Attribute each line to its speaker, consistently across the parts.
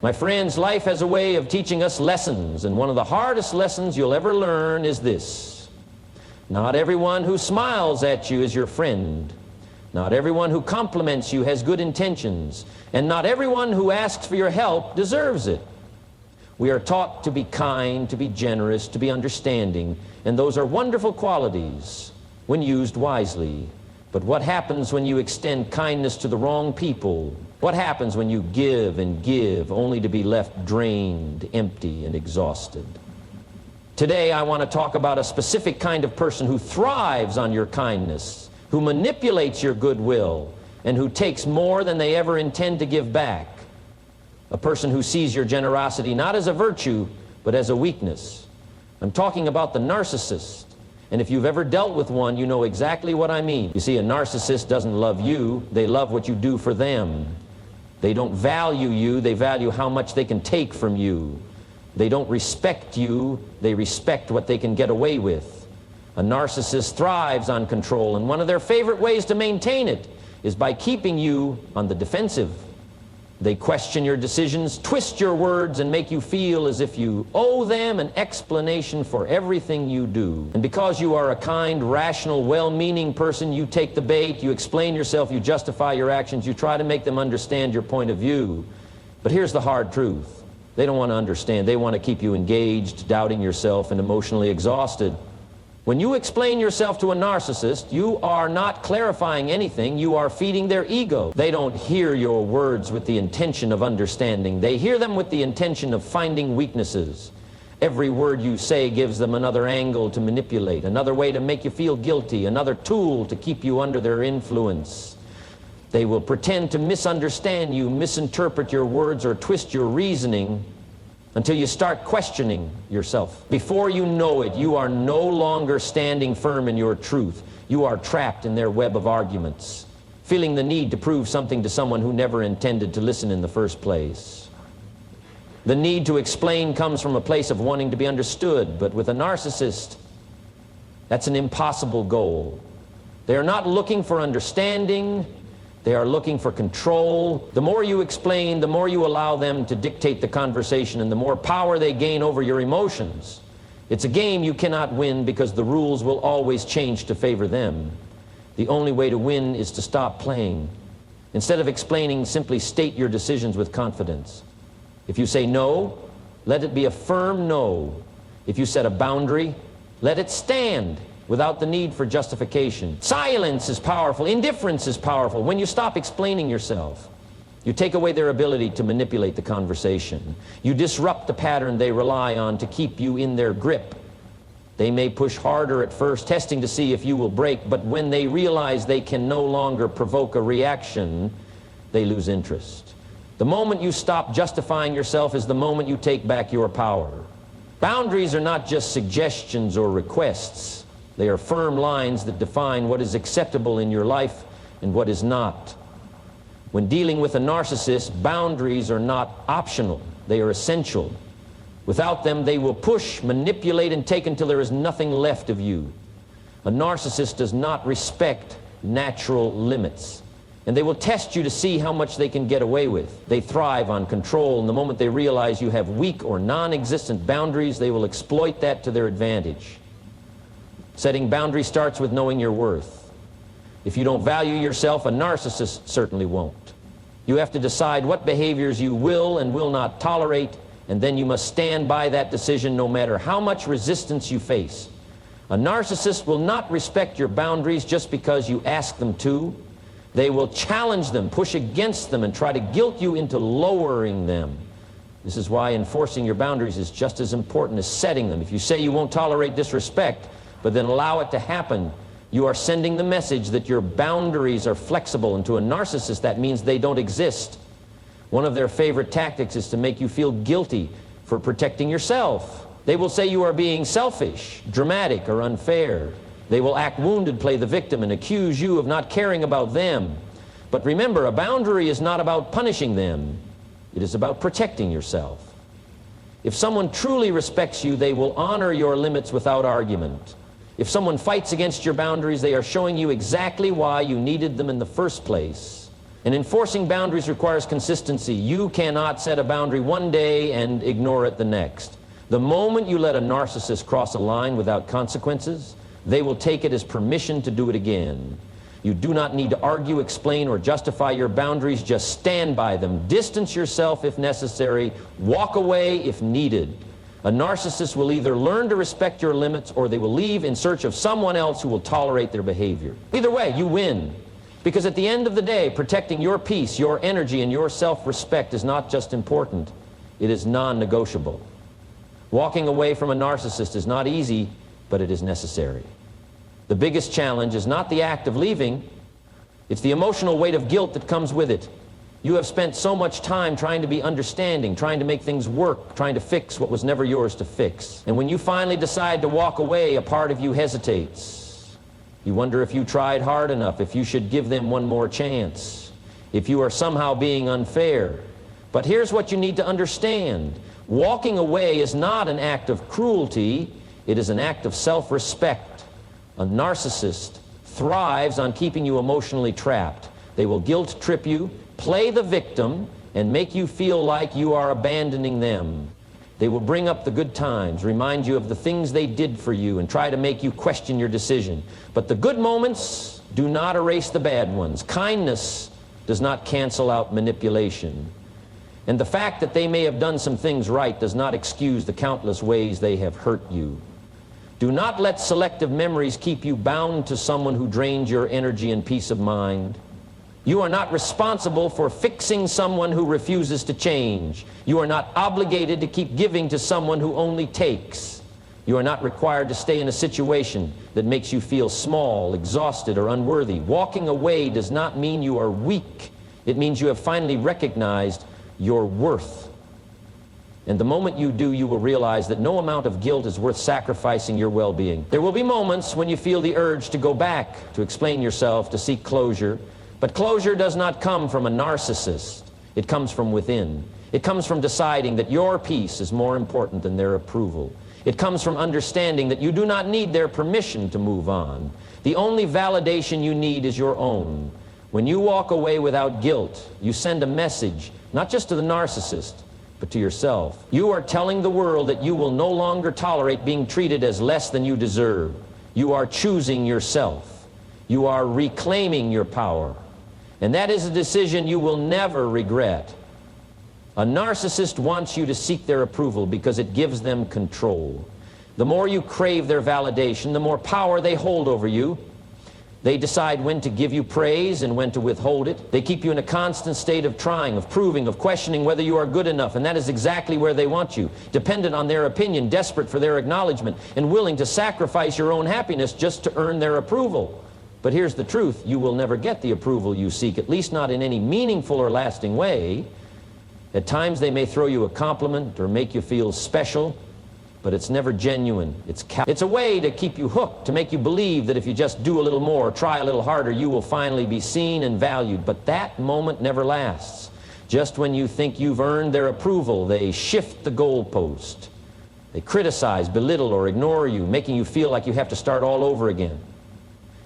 Speaker 1: My friends, life has a way of teaching us lessons, and one of the hardest lessons you'll ever learn is this. Not everyone who smiles at you is your friend. Not everyone who compliments you has good intentions, and not everyone who asks for your help deserves it. We are taught to be kind, to be generous, to be understanding, and those are wonderful qualities when used wisely. But what happens when you extend kindness to the wrong people? What happens when you give and give only to be left drained, empty, and exhausted? Today I want to talk about a specific kind of person who thrives on your kindness, who manipulates your goodwill, and who takes more than they ever intend to give back. A person who sees your generosity not as a virtue, but as a weakness. I'm talking about the narcissist. And if you've ever dealt with one, you know exactly what I mean. You see, a narcissist doesn't love you, they love what you do for them. They don't value you, they value how much they can take from you. They don't respect you, they respect what they can get away with. A narcissist thrives on control, and one of their favorite ways to maintain it is by keeping you on the defensive. They question your decisions, twist your words, and make you feel as if you owe them an explanation for everything you do. And because you are a kind, rational, well-meaning person, you take the bait, you explain yourself, you justify your actions, you try to make them understand your point of view. But here's the hard truth. They don't want to understand. They want to keep you engaged, doubting yourself, and emotionally exhausted. When you explain yourself to a narcissist, you are not clarifying anything, you are feeding their ego. They don't hear your words with the intention of understanding. They hear them with the intention of finding weaknesses. Every word you say gives them another angle to manipulate, another way to make you feel guilty, another tool to keep you under their influence. They will pretend to misunderstand you, misinterpret your words, or twist your reasoning until you start questioning yourself. Before you know it, you are no longer standing firm in your truth. You are trapped in their web of arguments, feeling the need to prove something to someone who never intended to listen in the first place. The need to explain comes from a place of wanting to be understood, but with a narcissist, that's an impossible goal. They are not looking for understanding. They are looking for control. The more you explain, the more you allow them to dictate the conversation, and the more power they gain over your emotions. It's a game you cannot win because the rules will always change to favor them. The only way to win is to stop playing. Instead of explaining, simply state your decisions with confidence. If you say no, let it be a firm no. If you set a boundary, let it stand without the need for justification. Silence is powerful. Indifference is powerful. When you stop explaining yourself, you take away their ability to manipulate the conversation. You disrupt the pattern they rely on to keep you in their grip. They may push harder at first, testing to see if you will break, but when they realize they can no longer provoke a reaction, they lose interest. The moment you stop justifying yourself is the moment you take back your power. Boundaries are not just suggestions or requests. They are firm lines that define what is acceptable in your life and what is not. When dealing with a narcissist, boundaries are not optional. They are essential. Without them, they will push, manipulate, and take until there is nothing left of you. A narcissist does not respect natural limits, and they will test you to see how much they can get away with. They thrive on control, and the moment they realize you have weak or non-existent boundaries, they will exploit that to their advantage. Setting boundaries starts with knowing your worth. If you don't value yourself, a narcissist certainly won't. You have to decide what behaviors you will and will not tolerate, and then you must stand by that decision no matter how much resistance you face. A narcissist will not respect your boundaries just because you ask them to. They will challenge them, push against them, and try to guilt you into lowering them. This is why enforcing your boundaries is just as important as setting them. If you say you won't tolerate disrespect, but then allow it to happen, you are sending the message that your boundaries are flexible, and to a narcissist that means they don't exist. One of their favorite tactics is to make you feel guilty for protecting yourself. They will say you are being selfish, dramatic, or unfair. They will act wounded, play the victim, and accuse you of not caring about them. But remember, a boundary is not about punishing them. It is about protecting yourself. If someone truly respects you, they will honor your limits without argument. If someone fights against your boundaries, they are showing you exactly why you needed them in the first place. And enforcing boundaries requires consistency. You cannot set a boundary one day and ignore it the next. The moment you let a narcissist cross a line without consequences, they will take it as permission to do it again. You do not need to argue, explain, or justify your boundaries. Just stand by them. Distance yourself if necessary. Walk away if needed. A narcissist will either learn to respect your limits or they will leave in search of someone else who will tolerate their behavior. Either way, you win. Because at the end of the day, protecting your peace, your energy, and your self-respect is not just important, it is non-negotiable. Walking away from a narcissist is not easy, but it is necessary. The biggest challenge is not the act of leaving, it's the emotional weight of guilt that comes with it. You have spent so much time trying to be understanding, trying to make things work, trying to fix what was never yours to fix. And when you finally decide to walk away, a part of you hesitates. You wonder if you tried hard enough, if you should give them one more chance, if you are somehow being unfair. But here's what you need to understand. Walking away is not an act of cruelty, it is an act of self-respect. A narcissist thrives on keeping you emotionally trapped. They will guilt trip you, play the victim, and make you feel like you are abandoning them. They will bring up the good times, remind you of the things they did for you, and try to make you question your decision. But the good moments do not erase the bad ones. Kindness does not cancel out manipulation. And the fact that they may have done some things right does not excuse the countless ways they have hurt you. Do not let selective memories keep you bound to someone who drains your energy and peace of mind. You are not responsible for fixing someone who refuses to change. You are not obligated to keep giving to someone who only takes. You are not required to stay in a situation that makes you feel small, exhausted, or unworthy. Walking away does not mean you are weak. It means you have finally recognized your worth. And the moment you do, you will realize that no amount of guilt is worth sacrificing your well-being. There will be moments when you feel the urge to go back, to explain yourself, to seek closure. But closure does not come from a narcissist. It comes from within. It comes from deciding that your peace is more important than their approval. It comes from understanding that you do not need their permission to move on. The only validation you need is your own. When you walk away without guilt, you send a message, not just to the narcissist, but to yourself. You are telling the world that you will no longer tolerate being treated as less than you deserve. You are choosing yourself. You are reclaiming your power. And that is a decision you will never regret. A narcissist wants you to seek their approval because it gives them control. The more you crave their validation, the more power they hold over you. They decide when to give you praise and when to withhold it. They keep you in a constant state of trying, of proving, of questioning whether you are good enough, and that is exactly where they want you, dependent on their opinion, desperate for their acknowledgement, and willing to sacrifice your own happiness just to earn their approval. But here's the truth, you will never get the approval you seek, at least not in any meaningful or lasting way. At times they may throw you a compliment or make you feel special, but it's never genuine. It's a way to keep you hooked, to make you believe that if you just do a little more, try a little harder, you will finally be seen and valued. But that moment never lasts. Just when you think you've earned their approval, they shift the goalpost. They criticize, belittle, or ignore you, making you feel like you have to start all over again.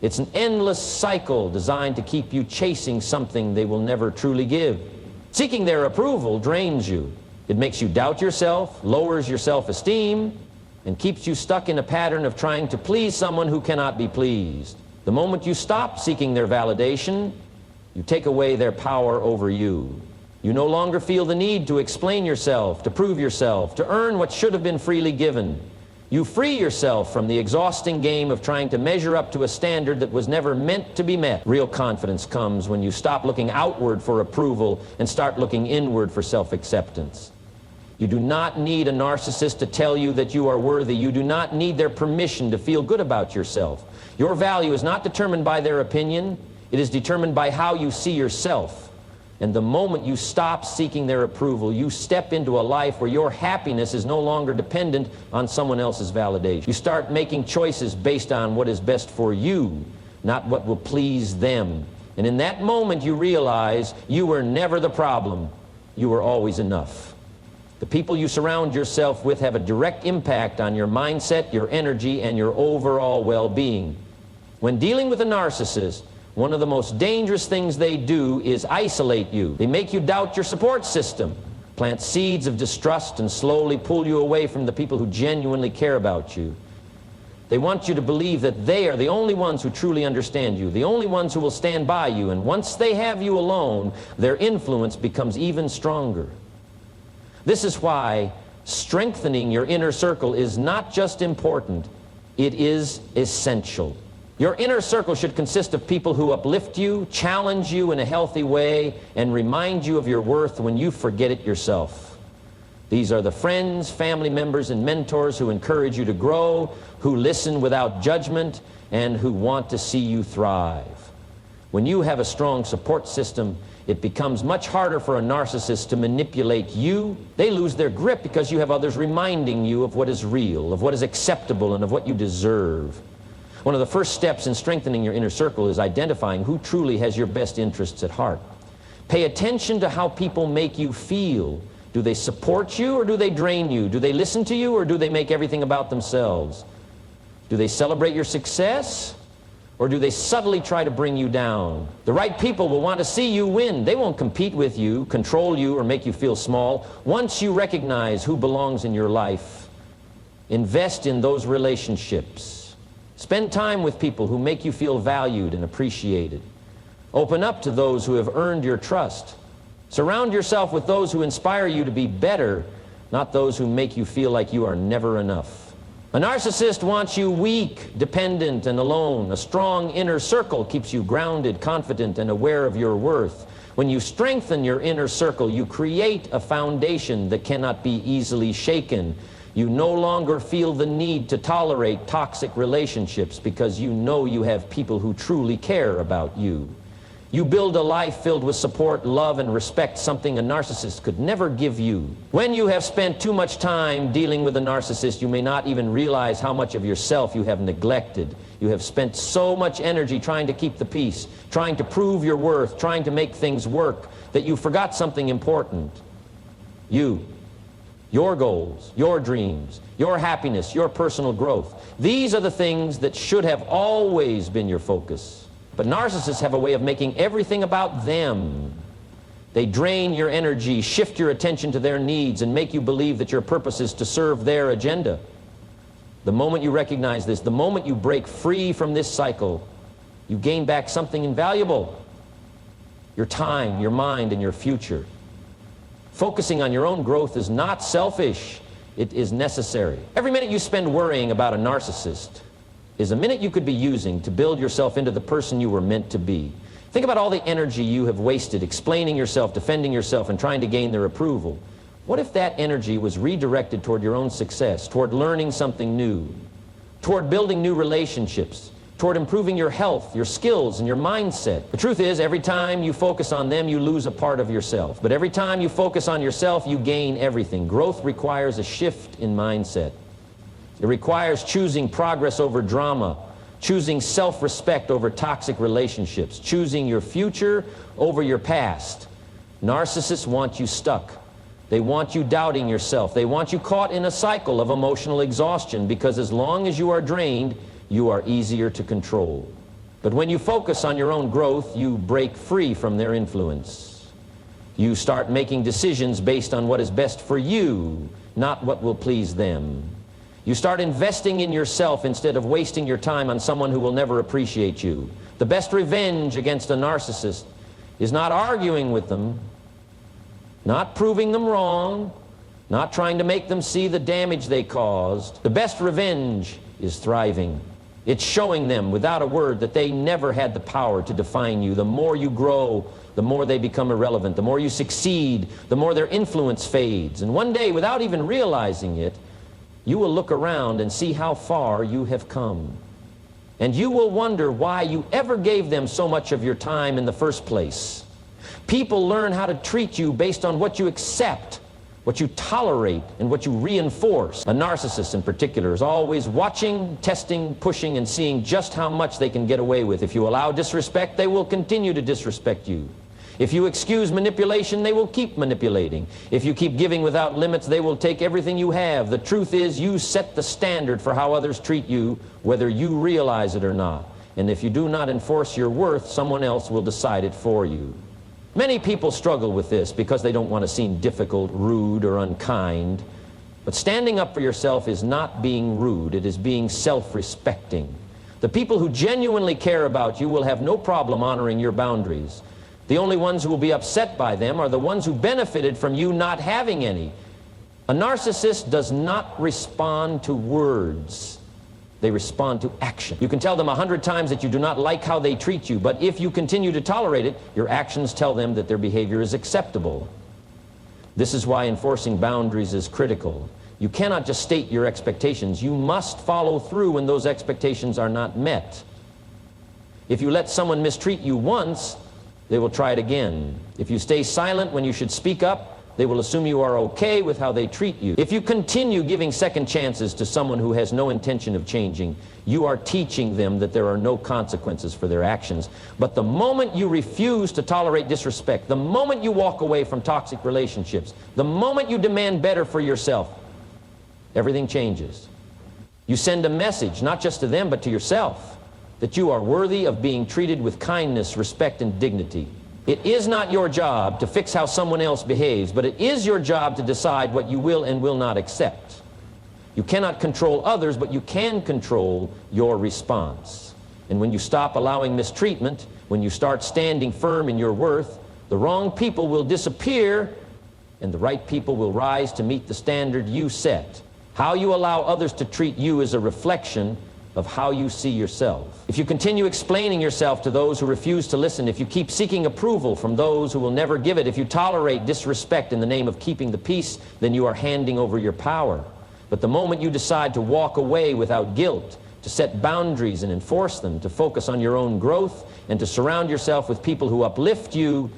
Speaker 1: It's an endless cycle designed to keep you chasing something they will never truly give. Seeking their approval drains you. It makes you doubt yourself, lowers your self-esteem, and keeps you stuck in a pattern of trying to please someone who cannot be pleased. The moment you stop seeking their validation, you take away their power over you. You no longer feel the need to explain yourself, to prove yourself, to earn what should have been freely given. You free yourself from the exhausting game of trying to measure up to a standard that was never meant to be met. Real confidence comes when you stop looking outward for approval and start looking inward for self-acceptance. You do not need a narcissist to tell you that you are worthy. You do not need their permission to feel good about yourself. Your value is not determined by their opinion. It is determined by how you see yourself. And the moment you stop seeking their approval, you step into a life where your happiness is no longer dependent on someone else's validation. You start making choices based on what is best for you, not what will please them. And in that moment you realize you were never the problem. You were always enough. The people you surround yourself with have a direct impact on your mindset, your energy, and your overall well-being. When dealing with a narcissist, one of the most dangerous things they do is isolate you. They make you doubt your support system, plant seeds of distrust, and slowly pull you away from the people who genuinely care about you. They want you to believe that they are the only ones who truly understand you, the only ones who will stand by you, and once they have you alone, their influence becomes even stronger. This is why strengthening your inner circle is not just important, it is essential. Your inner circle should consist of people who uplift you, challenge you in a healthy way, and remind you of your worth when you forget it yourself. These are the friends, family members, and mentors who encourage you to grow, who listen without judgment, and who want to see you thrive. When you have a strong support system, it becomes much harder for a narcissist to manipulate you. They lose their grip because you have others reminding you of what is real, of what is acceptable, and of what you deserve. One of the first steps in strengthening your inner circle is identifying who truly has your best interests at heart. Pay attention to how people make you feel. Do they support you or do they drain you? Do they listen to you or do they make everything about themselves? Do they celebrate your success or do they subtly try to bring you down? The right people will want to see you win. They won't compete with you, control you, or make you feel small. Once you recognize who belongs in your life, invest in those relationships. Spend time with people who make you feel valued and appreciated. Open up to those who have earned your trust. Surround yourself with those who inspire you to be better, not those who make you feel like you are never enough. A narcissist wants you weak, dependent, and alone. A strong inner circle keeps you grounded, confident, and aware of your worth. When you strengthen your inner circle, you create a foundation that cannot be easily shaken. You no longer feel the need to tolerate toxic relationships because you know you have people who truly care about you. You build a life filled with support, love, and respect, something a narcissist could never give you. When you have spent too much time dealing with a narcissist, you may not even realize how much of yourself you have neglected. You have spent so much energy trying to keep the peace, trying to prove your worth, trying to make things work, that you forgot something important. You. Your goals, your dreams, your happiness, your personal growth. These are the things that should have always been your focus. But narcissists have a way of making everything about them. They drain your energy, shift your attention to their needs, and make you believe that your purpose is to serve their agenda. The moment you recognize this, the moment you break free from this cycle, you gain back something invaluable: your time, your mind, and your future. Focusing on your own growth is not selfish, it is necessary. Every minute you spend worrying about a narcissist is a minute you could be using to build yourself into the person you were meant to be. Think about all the energy you have wasted explaining yourself, defending yourself, and trying to gain their approval. What if that energy was redirected toward your own success, toward learning something new, toward building new relationships, toward improving your health, your skills, and your mindset? The truth is, every time you focus on them, you lose a part of yourself. But every time you focus on yourself, you gain everything. Growth requires a shift in mindset. It requires choosing progress over drama, choosing self-respect over toxic relationships, choosing your future over your past. Narcissists want you stuck. They want you doubting yourself. They want you caught in a cycle of emotional exhaustion, because as long as you are drained, you are easier to control. But when you focus on your own growth, you break free from their influence. You start making decisions based on what is best for you, not what will please them. You start investing in yourself instead of wasting your time on someone who will never appreciate you. The best revenge against a narcissist is not arguing with them, not proving them wrong, not trying to make them see the damage they caused. The best revenge is thriving. It's showing them without a word that they never had the power to define you. The more you grow, the more they become irrelevant. The more you succeed, the more their influence fades. And one day, without even realizing it, you will look around and see how far you have come. And you will wonder why you ever gave them so much of your time in the first place. People learn how to treat you based on what you accept, what you tolerate, and what you reinforce. A narcissist in particular is always watching, testing, pushing, and seeing just how much they can get away with. If you allow disrespect, they will continue to disrespect you. If you excuse manipulation, they will keep manipulating. If you keep giving without limits, they will take everything you have. The truth is, you set the standard for how others treat you, whether you realize it or not. And if you do not enforce your worth, someone else will decide it for you. Many people struggle with this because they don't want to seem difficult, rude, or unkind. But standing up for yourself is not being rude. It is being self-respecting. The people who genuinely care about you will have no problem honoring your boundaries. The only ones who will be upset by them are the ones who benefited from you not having any. A narcissist does not respond to words. They respond to action. You can tell them 100 times that you do not like how they treat you, but if you continue to tolerate it, your actions tell them that their behavior is acceptable. This is why enforcing boundaries is critical. You cannot just state your expectations. You must follow through when those expectations are not met. If you let someone mistreat you once, they will try it again. If you stay silent when you should speak up, they will assume you are okay with how they treat you. If you continue giving second chances to someone who has no intention of changing, you are teaching them that there are no consequences for their actions. But the moment you refuse to tolerate disrespect, the moment you walk away from toxic relationships, the moment you demand better for yourself, everything changes. You send a message, not just to them, but to yourself, that you are worthy of being treated with kindness, respect, and dignity. It is not your job to fix how someone else behaves, but it is your job to decide what you will and will not accept. You cannot control others, but you can control your response. And when you stop allowing mistreatment, when you start standing firm in your worth, the wrong people will disappear and the right people will rise to meet the standard you set. How you allow others to treat you is a reflection of how you see yourself. If you continue explaining yourself to those who refuse to listen, if you keep seeking approval from those who will never give it, if you tolerate disrespect in the name of keeping the peace, then you are handing over your power. But the moment you decide to walk away without guilt, to set boundaries and enforce them, to focus on your own growth, and to surround yourself with people who uplift you,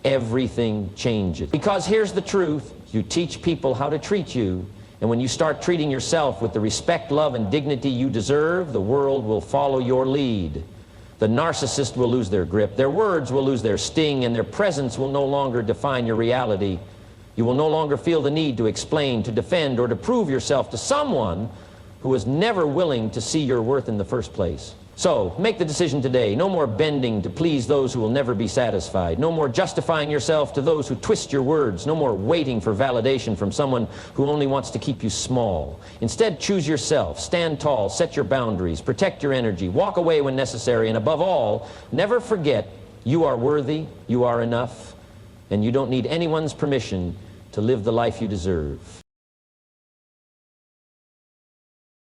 Speaker 1: everything changes. Because here's the truth, you teach people how to treat you. And when you start treating yourself with the respect, love, and dignity you deserve, the world will follow your lead. The narcissist will lose their grip, their words will lose their sting, and their presence will no longer define your reality. You will no longer feel the need to explain, to defend, or to prove yourself to someone who was never willing to see your worth in the first place. So, make the decision today. No more bending to please those who will never be satisfied. No more justifying yourself to those who twist your words. No more waiting for validation from someone who only wants to keep you small. Instead, choose yourself. Stand tall. Set your boundaries. Protect your energy. Walk away when necessary. And above all, never forget you are worthy, you are enough, and you don't need anyone's permission to live the life you deserve.